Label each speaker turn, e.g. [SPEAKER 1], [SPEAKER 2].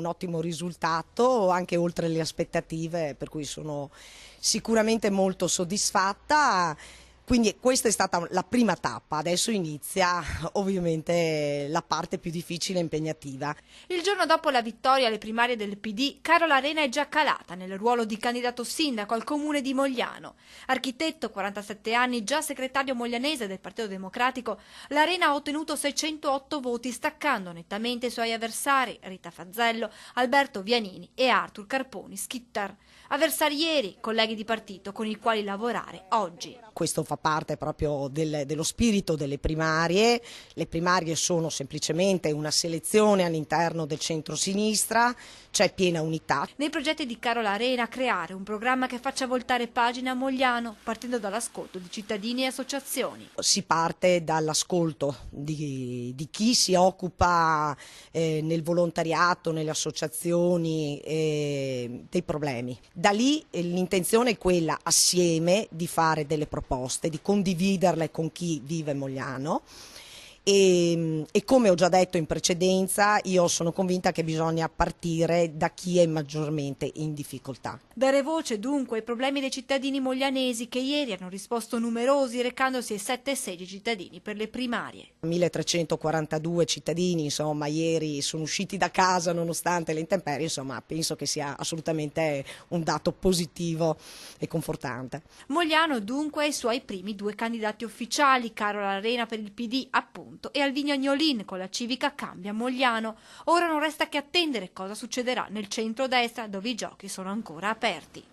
[SPEAKER 1] un ottimo risultato, anche oltre le aspettative, per cui sono sicuramente molto soddisfatta. Quindi questa è stata la prima tappa, adesso inizia ovviamente la parte più difficile e impegnativa.
[SPEAKER 2] Il giorno dopo la vittoria alle primarie del PD, Carola Arena è già calata nel ruolo di candidato sindaco al comune di Mogliano. Architetto, 47 anni, già segretario moglianese del Partito Democratico, l'Arena ha ottenuto 608 voti, staccando nettamente i suoi avversari Rita Fazzello, Alberto Vianini e Arthur Carponi Schittar. Avversari ieri, colleghi di partito con i quali lavorare oggi.
[SPEAKER 1] Questo fa parte proprio dello spirito delle primarie. Le primarie sono semplicemente una selezione all'interno del centro-sinistra, c'è piena unità.
[SPEAKER 2] Nei progetti di Carola Arena creare un programma che faccia voltare pagina a Mogliano, partendo dall'ascolto di cittadini e associazioni.
[SPEAKER 1] Si parte dall'ascolto di chi si occupa nel volontariato, nelle associazioni dei problemi. Da lì l'intenzione è quella, assieme, di fare delle proposte, di condividerle con chi vive Mogliano. E come ho già detto in precedenza, io sono convinta che bisogna partire da chi è maggiormente in difficoltà.
[SPEAKER 2] Dare voce dunque ai problemi dei cittadini moglianesi che ieri hanno risposto numerosi recandosi ai 7 seggi cittadini per le primarie.
[SPEAKER 1] 1342 cittadini, insomma, ieri sono usciti da casa nonostante le intemperie, insomma, penso che sia assolutamente un dato positivo e confortante.
[SPEAKER 2] Mogliano dunque ha i suoi primi 2 candidati ufficiali, Carola Arena per il PD appunto e Alvino Agnolin con la Civica Cambia Mogliano. Ora non resta che attendere cosa succederà nel centro-destra dove i giochi sono ancora aperti.